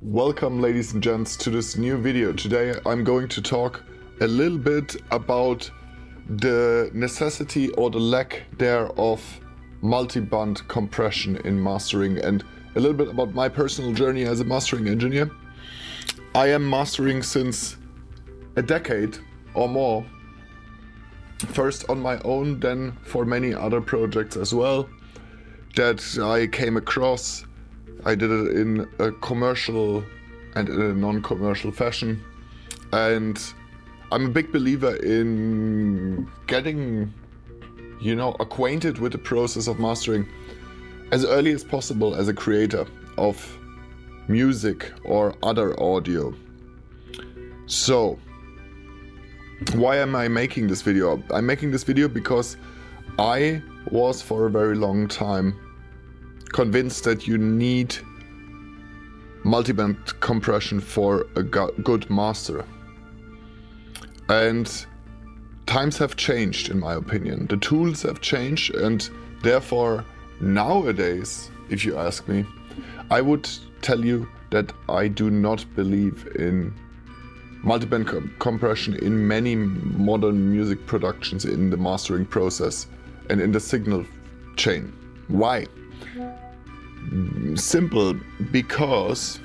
Welcome, ladies and gents, to this new video. Today I'm going to talk a little bit about the necessity or the lack thereof multi-band compression in mastering, and a little bit about my personal journey as a mastering engineer. I am mastering since a decade or more, first on my own, then for many other projects as well that I came across. I did it in a commercial and in a non-commercial fashion, and I'm a big believer in getting, acquainted with the process of mastering as early as possible as a creator of music or other audio. So, why am I making this video? I'm making this video because I was for a very long time convinced that you need multiband compression for a good master. And times have changed, in my opinion. The tools have changed, and therefore nowadays, if you ask me, I would tell you that I do not believe in multiband compression in many modern music productions, in the mastering process and in the signal chain. Why? Simple, because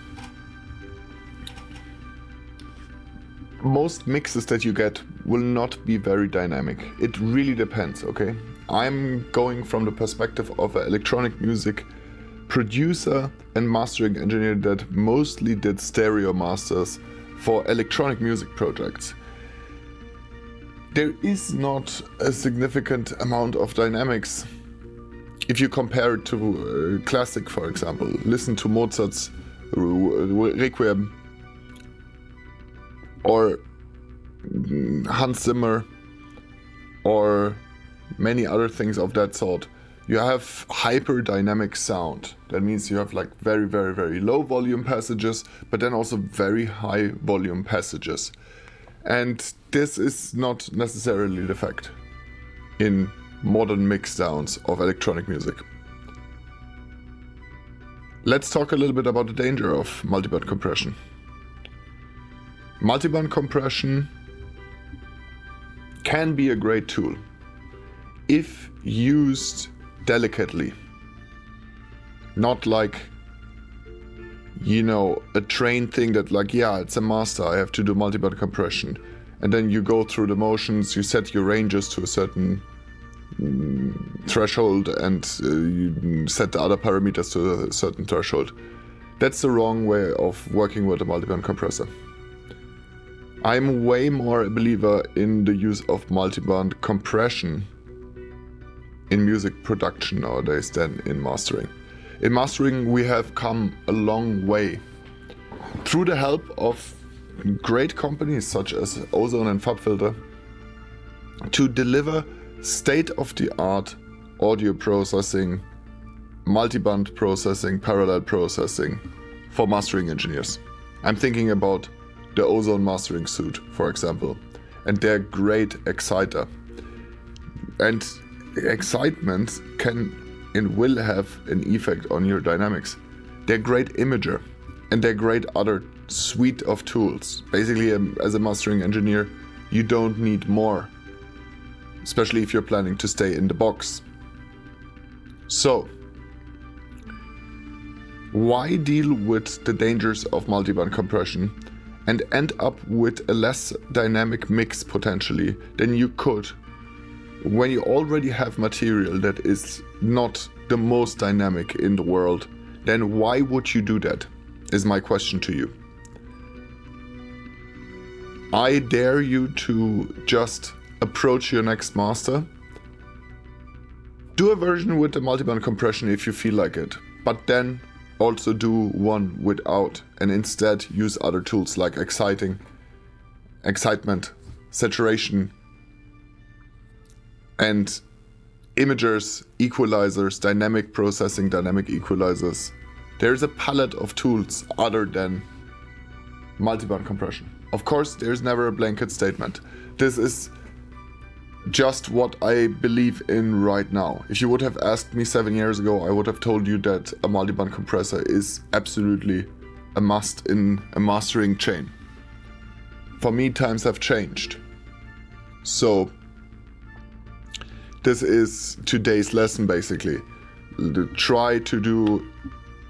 most mixes that you get will not be very dynamic. It really depends, okay? I'm going from the perspective of an electronic music producer and mastering engineer that mostly did stereo masters for electronic music projects. There is not a significant amount of dynamics. If you compare it to classic, for example, listen to Mozart's Requiem or Hans Zimmer or many other things of that sort. You have hyper dynamic sound. That means you have like very, very, very low volume passages, but then also very high volume passages. And this is not necessarily the fact in modern mixdowns of electronic music. Let's talk a little bit about the danger of multiband compression. Multiband compression can be a great tool if used delicately. Not like, a trained thing that it's a master, I have to do multiband compression. And then you go through the motions, you set your ranges to a certain threshold, and you set the other parameters to a certain threshold. That's the wrong way of working with a multiband compressor. I'm way more a believer in the use of multiband compression in music production nowadays than in mastering. In mastering, we have come a long way through the help of great companies such as Ozone and FabFilter to deliver state-of-the-art audio processing, multiband processing, parallel processing for mastering engineers. I'm thinking about the Ozone mastering suite, for example, and their great exciter. And excitement can and will have an effect on your dynamics. They're great imager, and they're great other suite of tools. Basically, as a mastering engineer, you don't need more, especially if you're planning to stay in the box. So, why deal with the dangers of multiband compression and end up with a less dynamic mix potentially than you could when you already have material that is not the most dynamic in the world? Then why would you do that, is my question to you. I dare you to just approach your next master. Do a version with the multiband compression if you feel like it, but then also do one without, and instead use other tools like excitement, saturation, and imagers, equalizers, dynamic processing, dynamic equalizers. There's a palette of tools other than multiband compression. Of course, there's never a blanket statement. This is just what I believe in right now. If you would have asked me 7 years ago, I would have told you that a multiband compressor is absolutely a must in a mastering chain. For me, times have changed. So this is today's lesson basically. Try to do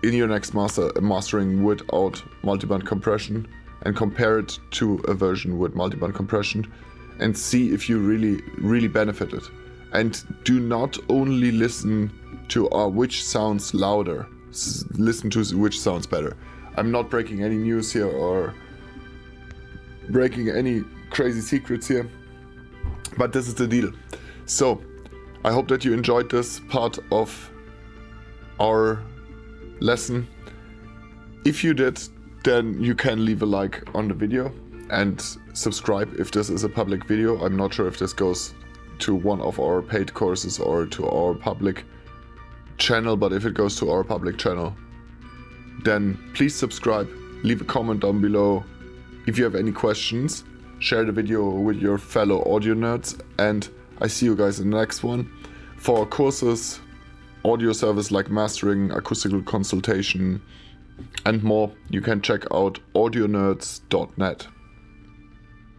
in your next mastering without multiband compression and compare it to a version with multiband compression and see if you really benefited. And do not only listen to which sounds louder, listen to which sounds better. I'm not breaking any news here or breaking any crazy secrets here, but this is the deal. So I hope that you enjoyed this part of our lesson. If you did, then you can leave a like on the video and subscribe if this is a public video. I'm not sure if this goes to one of our paid courses or to our public channel, but if it goes to our public channel, then please subscribe, leave a comment down below. If you have any questions, share the video with your fellow audio nerds, and I see you guys in the next one. For our courses, audio service like mastering, acoustical consultation, and more, you can check out audionerds.net.